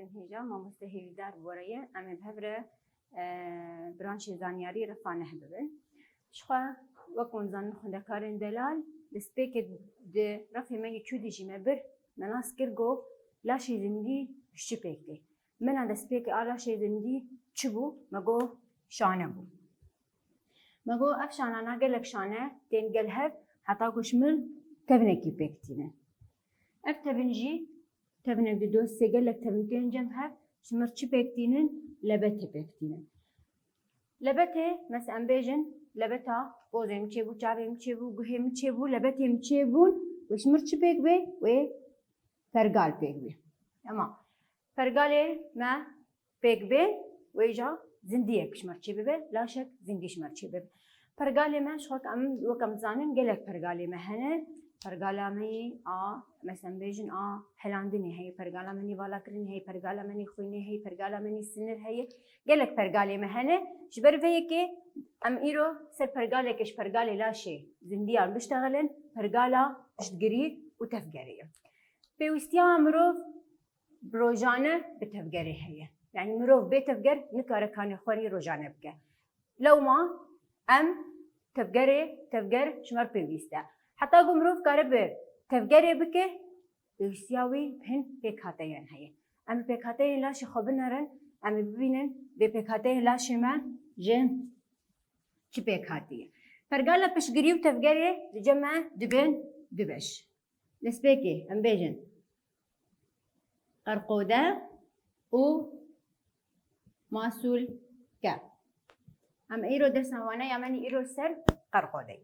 خوندکارên hêja mamoste hêvîdar boreye em ê bihevre branşê zanyarî refane hebibin. Ji xwe wek zanin xwendekarên delal li spêkê di refê me yê çû dijî me bir me nas kir got laşê zindî ji çi pêk tê. Mena destpêkê a laşê zindî çi bû? Me got şane bû. Me got ev şanana gelek şane tên gel hev heta ku ji min tevinekî pêk tîne. Ev tevin jî tevinek di dosyê gelek tevin tên cem hev ji mir çi pêk tînin? Lebetê pêk tînin. Lebetê mesela em bêjin lebeta bozê min çêbû, çavê min çêbû, guhê min çêbû, lebetê min çêbûn û ji mir çi pêk bê? Wê pergal pêk bê. Ama pergalê me pêk bê wê jî zindiyek ji mir çê bibe, laşek zindî ji mir çê bibe. Pergalê me ji xwe wek em dizanin gelek pergalê me hene. Pergala me a mesela bêjin a helandinê heye, pergala me valakirinê heye, pergala me xwînê heye, pergala me sinir heye. Gelek pergalê me hene. Ji ber vê yekê em îro ser pergalekê ji pergalê laşê zindiyan biştexelin, pergala piştgirî û tevgerê ye. Pêwîstiya mirov rojane bi tevgerê heye. Yani mirov bê tevger nikare kanê xwerî rojane bike. Lewma em tevger ji me pêwîst e. Heta ku mirov kare bi tevgerê bike, pêwîstiya wî hin pêkhateyên heye. Em bi pêkhateyên laşê xwe binerin, em ê bibînin bê pêkhateyên laşê me ji çi pêk hatiye. Pergala piştgirî û tevgerê di cem me dibin du beş. Li spêkê em bêjin qerqode û masûlke. Em îro dersa wane ya menî îro ser qerqodeyê.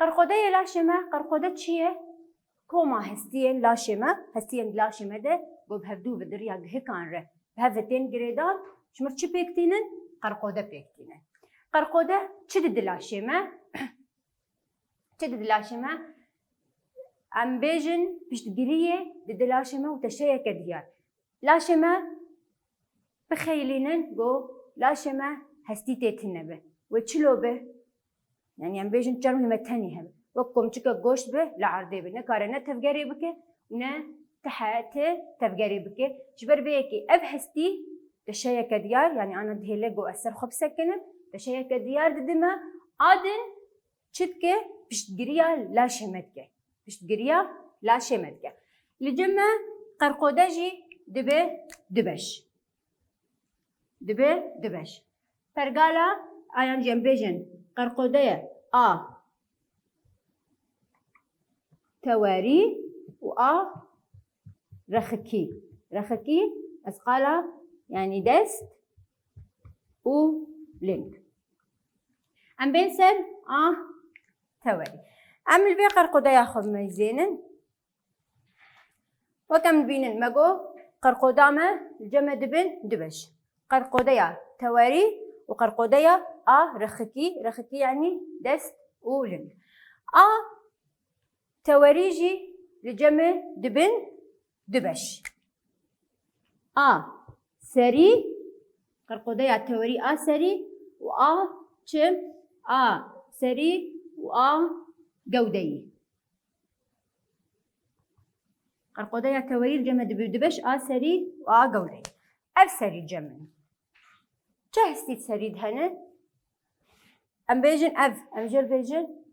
Qerqodeyê laşê me, qerqode çi ye? Koma hestiyên laşê me, hestiyên laşê me de got hevdû bi diriya gihikan re hev tên girêdan ji mir çi pêk tînin? Qerqode pêk tînin. Qerqode çi didi laşê me? Çi didi laşê me? Em bêjin piştgiriyê didi laşê me û teşeyeke diyar. Laşê me bixeylînin got laşê me hestî tê tune be. Wê çi lo be? Yani em bêjin çermê me tenî hebe. Wek komçika goşt be li erdê be. Nekare ne tevgerê bike ne tihayetê tevgerê bike. Ji ber vê yekê ev hestî teşeyeke diyar yani ana dihêle got ez ser xwe bisekinim. Teşeyeke diyar didime adin çi dike? Piştgiriya laşê me dike. Piştgiriya laşê me dike. Li cem me qerqode jî dibe du beş. Dibe du beş. Pergala ayan cem bêjin qerqodeye a tewarî û a rexikî. Rexikî ez qala yani dest û ling. Em bên ser a tewarî. Em li vê qerqodeya xwe bimezînin. Wek em dibînin me got qerqoda me li cem me dibin du beş. Qerqodeya tewarî û qerqodeya a rexikî. Rexikî yani dest û ling. A tewarî jî li cem me dibin du beş. A serî, qerqodeya tewarî a serî û a çim? A serî û a gewdeyî. Qerqodeya tewarî li cem me dibin du beş, a serî û a gewdeyî. Ev serî cem min. Çi hestî serî hene? Em bêjin ev, em jê bêjin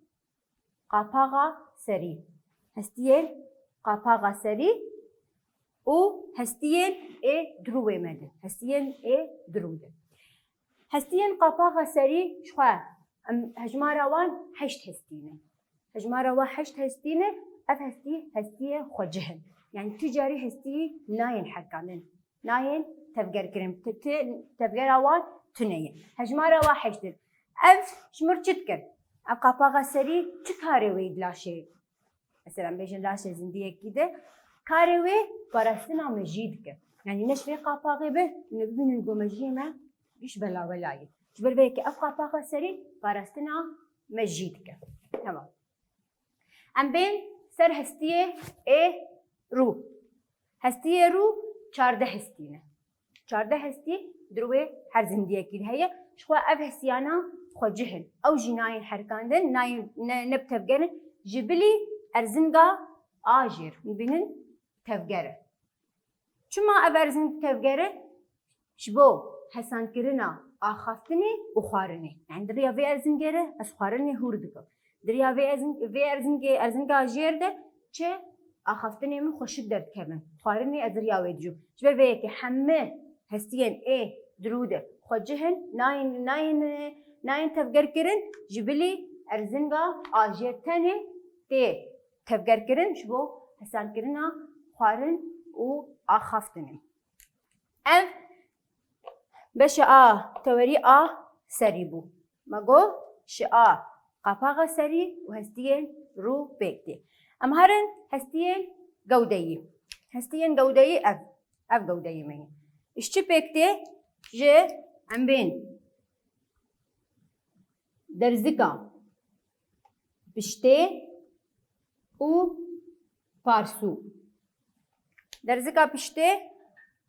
qapaxa serî. Hestiyên qapaxa serî û hestiyên ê dirûwê me din. Hestiyên ê dirû din. Hestiyên qapaxa serî ji xwe hejmara wan heşt hestî ne. Hejmara wan heşt hestî ne, ev hestî hestiyê xwecih in. Yani tu carî hestî nayên hekanin. Nayên tevgerkirin. Tevgera wan tune ye. Hejmara wan heşt in. Ev ji mir çi dikir? Ev qapaxa serî çi karê wê di laşê? Mesela bêjin laşê zindiyekî de karê wê parastina mejî dike. Yani ne ji vê qapaxê be ne bibînin got mejiyê me giş bela welayê. Ji ber vê yekê ev qapaxa serî parastina mejî dike. Tamam. Em bên ser hestiyê ê rû. Hestiyê rû çarde hestî ne. Çarde hestî dirûwê her zindiyekî heye. Ji xwe ev hestiyana xwecih in. Ew jî nayên herkandin, nayên ne bi tevgerin. Ji bilî erzinga a jêr. Bînin tevger e. چما افرزن تفگره شبو حسن کرنا آخافتنی و خوارنی يعني دریا وی ارزن گره از خوارنی هورد کو دریا ارزن گاجیر ده چه آخافتنی من خوشک درد کردن خوارنی از دریا وی جو جبر وی که همه هستین ای دروده خوجهن ناین تفگر کرن جبلی ارزن گا آجیر تنه تی تفگر کرن شبو حسن کرنا خوارن و آخافتنی اف بش توري سري بو ماغو شا قفاغا سري وهستين رو بيكتي ام هرن هستين جودي اف جودي مي اشتي بيكتي جي ام بين درزكا بشتي و فارسو درزكا بشتي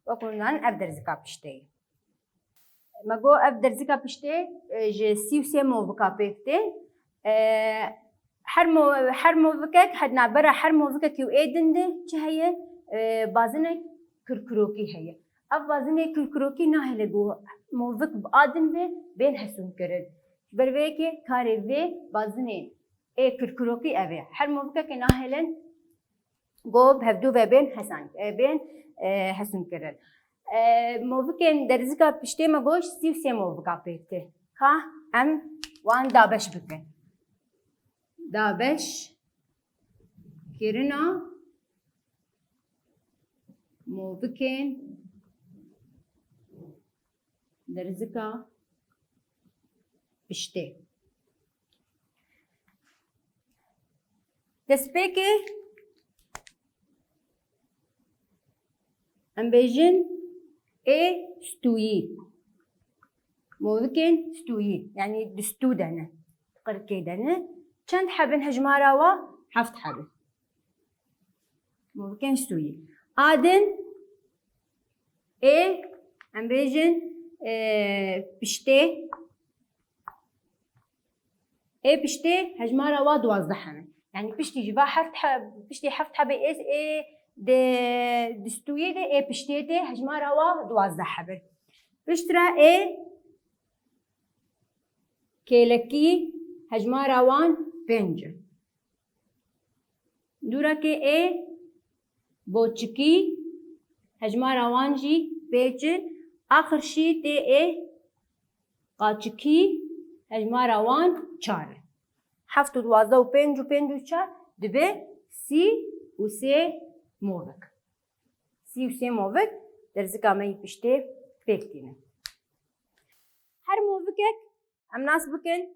وكونان اف درزكا بشتي ماگو اف درزکا پشته ج 33 موفقا پیفته هر موفقك حدنا برا هر موفقك يو ايدنده چه هي بازنه كركروكي هي اف بازنه كركروكي ناهله بو موفق بادن و بين حسون کرد بروي که کاری و بازنه ای كركروكي اوه هر موفقك ناهلن گو بهدو و بين حسون کرد موفقين درزكا بشتي ما گوش 33 موفقا بيكتي ها ام وان دابش بكن دابش كيرنا موفقين درزكا بشتي دسبيكي ام بيجن ستويي ممكن ستويي يعني دستو دنا قركي دنا چند حبن هجمارا و حفت حبن ممكن ستويي آدن ام بيجن بشتي بشتي هجمارا و 12 حبن يعني بشتي جبا بشتي حفت حبن دستویه ده ای پشته ده هجمارا و 12 حبر پشترا کلکی هجمارا وان 5 دورا که بوچکی هجمارا وان جی 5 آخر شی ده قاچکی هجمارا وان 4 7 و 12 و 5 و 5 و 4 دبه 3 موفق 3 موفق درزكا ما يبشتي بيكتينه هر موفقك ام ناس بكن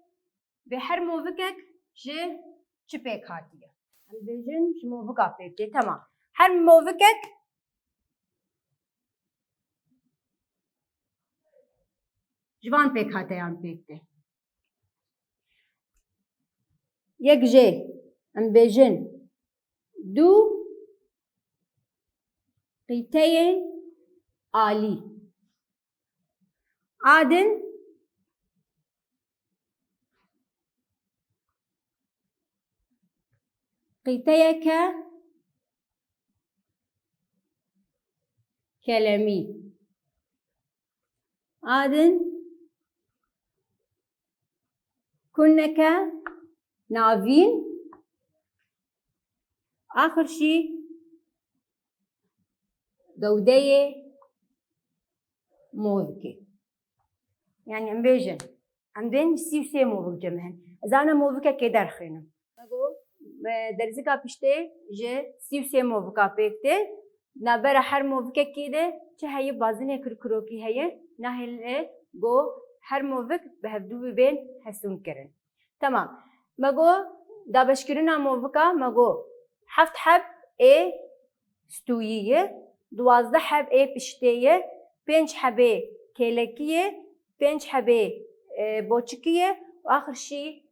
بهر موفقك جي چپيك هاتيه ام بيجن ش موفقا بيكتي تمام هر موفقك جوان بيك هاتيه ام بيكتي يك جي ام بيجن دو قيتين آلي عادن قيتيك كلامي عادن كنك نافين آخر شي جودية موفقة يعني ام بيجن ام بين 33 موفق جمهن اذا انا موفقة كدر خينم اقول درزكا بشتي جي 33 موفقة بيكتي نابرا هر موفقة كده چه هي بازنه كركروكي هي ناهل جو هر موفق بهدو بين حسون كرن تمام ماگو دابش كرنا موفقة ماگو حفت حب ستوية 12 حب پشتیه 5 حبه کلکیه 5 حبه بوچکیه و آخر شی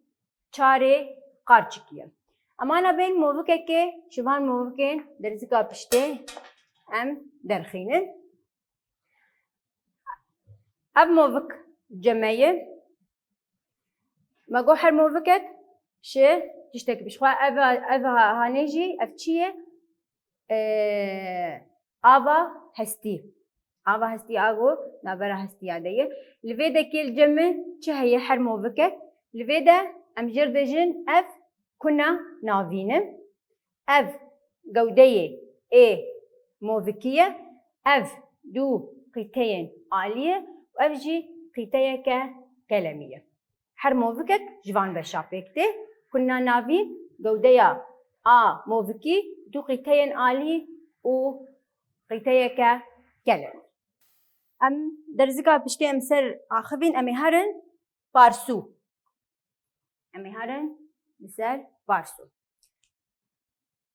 4 قارچکیه اما انا بین موفقه که شبان موفقین درزکا پشته ام درخینن اب موفق جمعیه ما گو هر موفقت شه تشتكي بشخوا اف هانيجي اف چیه ava hestî. Ava hestî ago navbera hestiya de ye. Li vê de kêl cemê çi heye her movike. Li vê de em jê re bêjin ev kuna navînin. Ev gewdeyê ê movikî ye. Ev dû qîteyên alî ye. Ev jî qîteyeke kelemî ye. Her movikek ji van beşa pêk tê. Kuna navîn gewdeya a movikî dû qîteyên alî û qîteyeke kelemî. Em derzika piştî em ser axivîn em ê herin parsû. Em ê herin li ser parsû.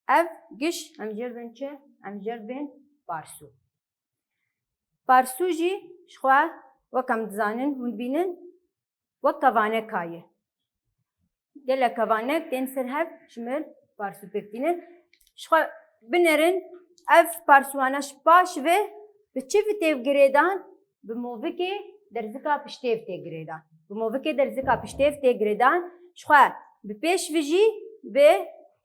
Ev giş em jê re bin çi? Em jê re bin parsû. Parsû jî ji xwe wek em dizanin hûn bînin wek kevaneka ye. Gelek kevanek tên ser hev ji mir parsû pêk tînin. Ji xwe binerin ev parsûwana ji paş ve bi çi vî têv girêdan? Bi movikê derzika piştêv tê girêdan. Bi movikê derzika piştêv tê girêdan. Ji xwe bi pêş vî jî bi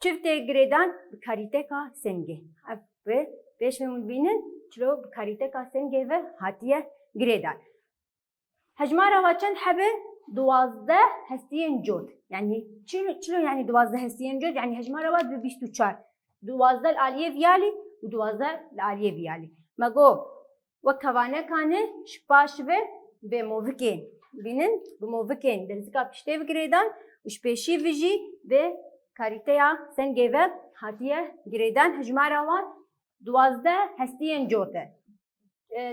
çi vî tê girêdan? Bi karîteka sengê. Ev bi pêş ve hûn bînin çilo bi karîteka sengê ve hatiye girêdan. Hejmara wa çend hebe? 12 hestiyên cot. Yani çilo yani 12 hestiyên cot? Yani hejmara wa bi 24. 12 li aliyê viyalî û 12 li aliyê viyalî. Me got wek kevanekan e ji paş ve bê movikên bînin bi movikên derzika piştêv girêdan û ji pêşî vî jî bi karîteya sengê ve hatiye girêdan. Hejmara wan 12 hestiyên cot e.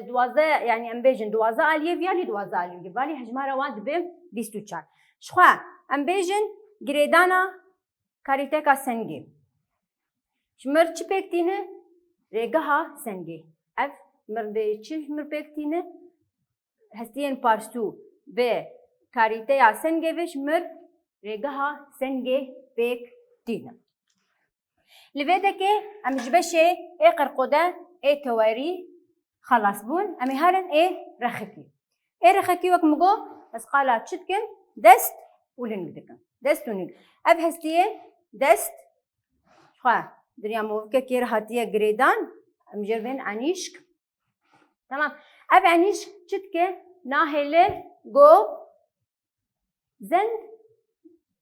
12 yani em bêjin 12 aliyê viyalî 12 aliyê viyalî hejmara wan dibe 24. Ji xwe em bêjin girêdana karîteka sengê. Ji mir çi pêk tîne? Rêgeha sengê. Ev mir bê çi mir pêk tîne? Hestiyên parsû bê karîteya sengê ve ji mir rêgeha sengê pêk tîne. Li vê dekê em ji beşê ê qirqode ê kewerî xelas bûn. Em ê herin ê rexekî. Ê rexekî wek min got ez qala çi dikim? Dest û ling dikim. Dest û ling. Ev hestiyê dest xwe diriya movikekê re hatiye girêdan. Em jê re bên enîşk. Tamam. Ev enîşk çi dike? Nahêle got zend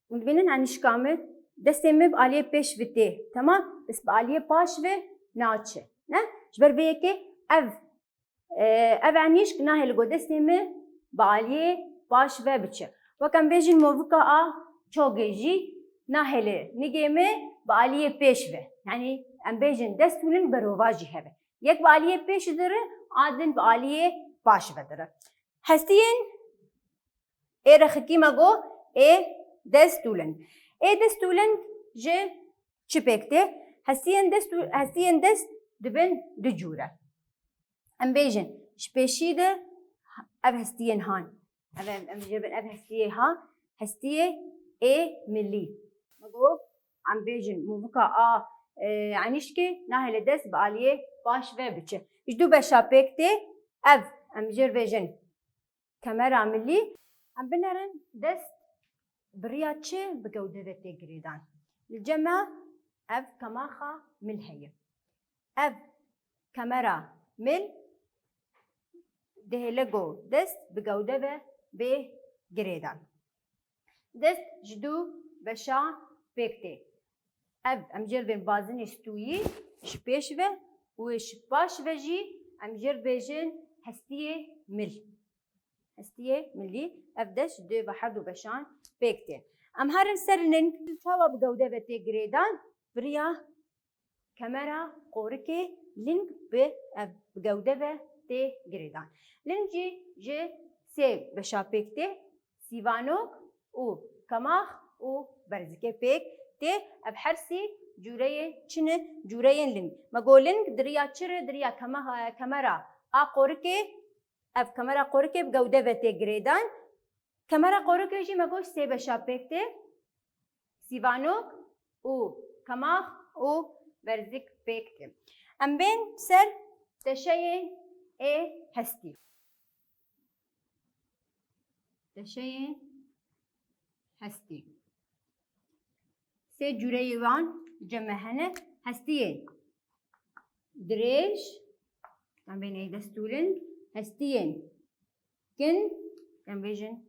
hûn dibînin enîşka me destê me bi aliyê pêş vê tê. Tamam. Dest bi aliyê paş ve naçe. Ne? Ji ber vê yekê ev enîşk nahêle got destê me bi aliyê paş ve biçe. Wek em bêjin movika a çogê jî nahêle nigê me bi aliyê pêş ve. Yani em bêjin dest û ling berova jî hebe. Yek bi aliyê pêş dire, adin bi aliyê paş ve dire. Hestiyên ê rexekî me got ê dest û ling. Ê dest û ling ji çi pêk tê? Hestiyên dest dibin du cûre. Em bêjin ji pêşî de ev hestiyên han. Em jê bin ev hestiyê ha. Hestiyê ê millî. Me got em bêjin movika a enîşkê nahêle dest bi aliyê paş ve biçe. Ji du beşa pêk tê ev em jê re bêjin kemera millî. Em binerin dest biriya çi bi gewde ve tê girêdan. Li cema ev kemaxa mil heye. Ev kemera mil dihêle got dest bi gewde ve bê girêdan. Dest ji du beşa pêk tê. Ev em jê re bên bazinê stûyî ji pêş ve û ji paş ve jî em jê re bêjin hestiyê mil. Hestiyê millî ev dest ji dê ve her du beşan pêk tê. Em herin ser ling çawa bi gewde ve tê girêdan biriya kemera qorikê ling bi ev bi gewde ve tê girêdan. Ling jî ji sê beşa pêk tê sîvanok û kemax û berzikê pêk tê. Ev hersî cûreyê çi ne? Cûreyên ling. Me got ling diriya çi re? Diriya kemera a qorikê ev kemera qorikê bi gewde ve tê girêdan. Kemera qorikê jî me got sê beşa pêk tê sîvanok û kemax û berzik pêk tê. Em bên ser teşeyên ê hestî. Teşeyên hestî. Sê cûreyê wan cem me hene. Hestiyên dirêj, عم بين اي دستولن هستين كن كم بيجن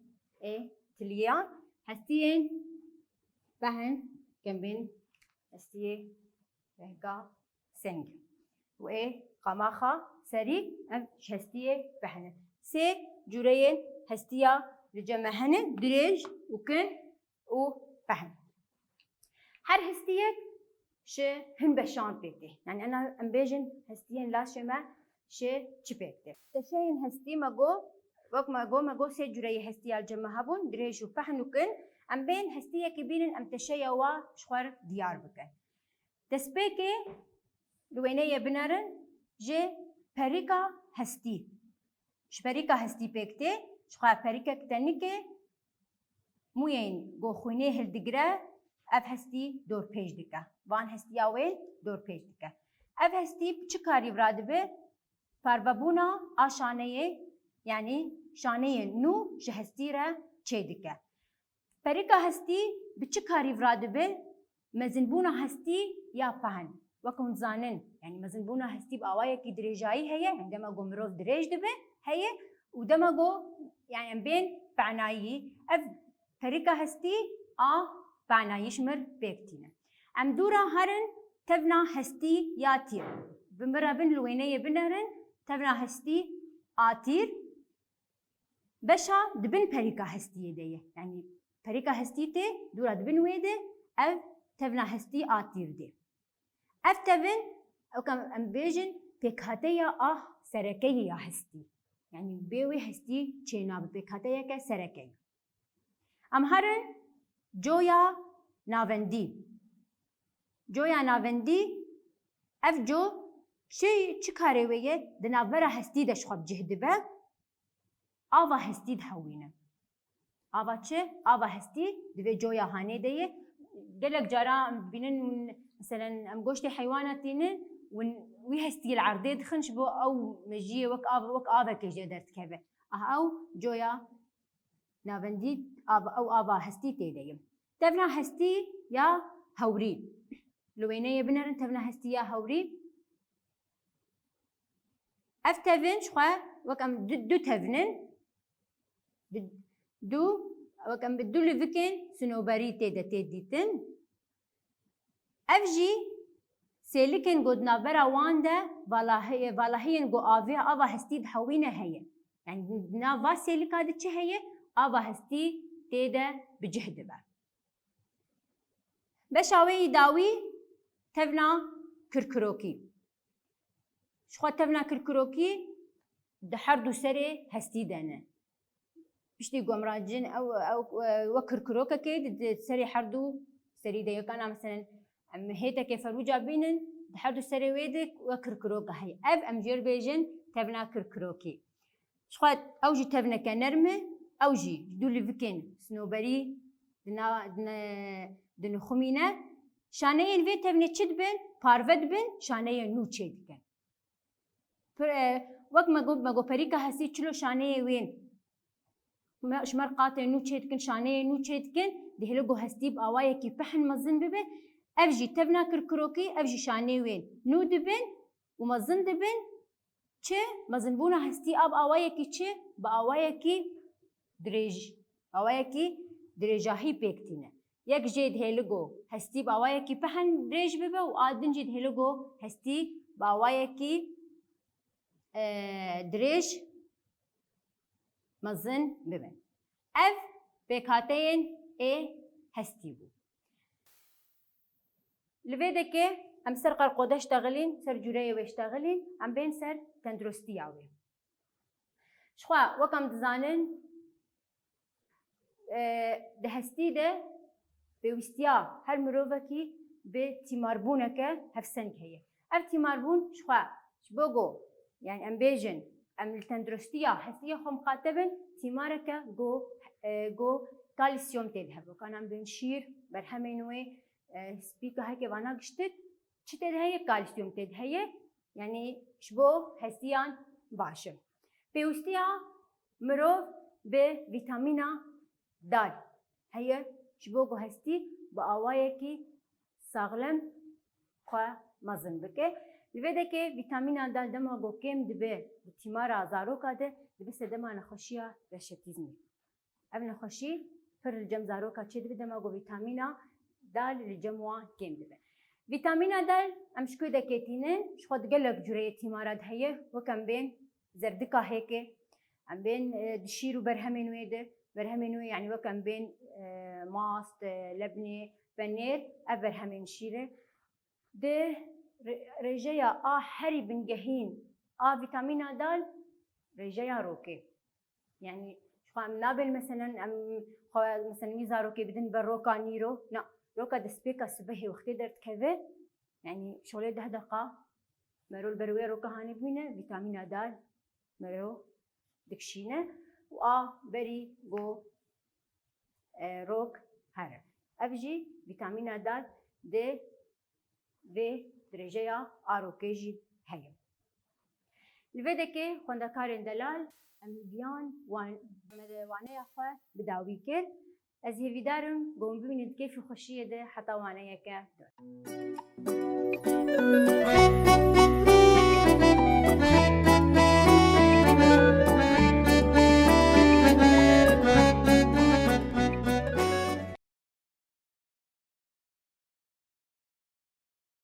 اي تليا هستين بهن كم بين هستيه بهكا سنج وايه قماخا سري ام هستيه بهن سي جورين هستيا لجمع هن دريج وكن وبهن هر هستيه ش هن بشان بيتي يعني انا ام بيجن هستين لا شما ش چپیکته تشین هستی مگو وقت مگو سه جوری هستی الجمع هبون دريج وبحن وكن ام بين هستيه كبيرن ام تشيا وا شخور ديار بكن تسبيكي لوينيه بنارن جي بريكا هستي شبريكا هستي بيكتي شخوا بريكا كتنيكي موين جو خوينه هلدگرا اف هستی دور پیج دکه وان هستی اوین دور پیج دکه اف هستی چه کاری براد به فاربابونا آشانه یعنی شانه نو جهستی را چه دکه پریکا هستی به چه کاری براد به مزنبونا هستی یا فهن وکن زانن یعنی مزنبونا هستی با آوائه کی دریجایی هیه عندما گو مروف دریج دبه هیه ودما گو يعني بين بعنايي اف پریکا هستی بعنایش مر بکتینه ام دورا هرن تبنا هستی یاتیر بمرابن لوینه بنرن تبنا هستی آتیر بشا دبن پریکا هستی دیه یعنی پریکا هستی ته دورا دبن ویده او تبنا هستی آتیر دی اف تبن او کم ام بیجن پکاته یا سرکه یا هستی یعنی بیوی هستی چینا بپکاته یا که سرکه ام هرن جویا ناوندی جویا ناوندی اف جو چی کاری ویه دنابرا هستی دش خواب جهد به آوا هستی دهوینه آوا چه؟ آوا هستی دوی جویا هانه دیه گلک جارا بینن مثلا ام گوشت حیواناتینه وی هستی العرضه دخنش بو او مجیه وک آوا که جدرت کبه او جویا ناوندی آوا هستی تیدیم تبنا هستی یا هوری لوینه بنرن تبنا هستی یا هوری اف تبن شخوا وکم دو تبنن دو وکم بدو لفکن سنوبری تیده تیدیتن اف جی سیلکن گود نابرا وانده والهین گو آوا هستی دهوینه هیه يعني نافا سيليكا دي چه هي آوا هستی تیده بجهد بر بشاوی داوی تبنا کرکروکی شخوا تبنا کرکروکی ده هر دو سری هستی دنه بشتی گمراجن او کرکروکا که سری هر دو سری ده یکانا مثلا هیتا که فروجا بینن ده هر دو سری ویده و کرکروکا هی اف امجر بیجن تبنا کرکروکی شخوا اوجی تبنا کنرمه اوجی دولی وکن سنوبری دن خمینه شانه این وی تبنه چید بین پارود بین شانه نو چید کن وقت مگو پریکا هستی چلو شانه وین شمر قاطع نو چید کن شانه نو چید کن دهلو گو هستی با آوائه کی پحن مزن ببه افجی تبنا کرکروکی افجی شانه وین نو دبین و مزن دبین چه مزن بونا هستی آوائه کی چه با آوائه کی دريج أوايكي دريجاهي بيكتينه يك جيد هيلوجو هستي بأوايكي بحن دريج ببه وآدن جيد هيلوجو هستي بأوايكي دريج مزن ببه اف بيكاتين هستي بو لبيدكي ام سر قرقوده اشتغلين سر جوريه واشتغلين ام بين سر تندرستي اوي شخوا وكم دزانن ده هستی ده به وستیا هر مروفکی به تیماربونه که هفسنگ هیه اف تیماربون شخوا شبوگو يعني ام بیجن ام التندرستیا هستیا خو مقاتبن تیماره که گو کالسیوم تدهبو کان ام بین شیر بر همینوی سپیکا هکی وانا گشتت چی تدهیه کالسیوم تدهیه يعني شبو هستیان باشه به وستیا مروف به ویتامینا دار هي شبوكو هستي بأوايكي ساغلم خوا مزن بكي لوده که ویتامین دال دما گو کم دبه تیمارا زاروکا ده دبه سدما نخوشیا رشتیزمی اب نخوشی پر الجم زاروکا چه دبه دما گو ویتامین دال الجموا کم دبه ویتامین دال امشکو دکتینه شخود گلک جوره تیمارا دهیه وکم بین زردکا هیکه ام بین دشیر و برهمینوی ده برهمینوی یعنی وکم بین ماست لبنی پنیر اب برهمین شیره ده رجايا هري بنجهين فيتامين دال رجايا روكي يعني شو عم نابل مثلا مثلا ميزا روكي بدن بالروكا نيرو لا روكا دسبيكا سبهي وقت درت كذا يعني شغله ده دقة مرو البروي روكا هاني بينا فيتامين دال مرو دكشينه بري جو روك هرم ابجي فيتامين دال ده درجه آروکیجی هیم. لوده که خواندکارن دلال امیدیان وانه خواه بداوی کرد از هیوی دارم گم ببینید کیف خوشیه ده حتی وانه که دار.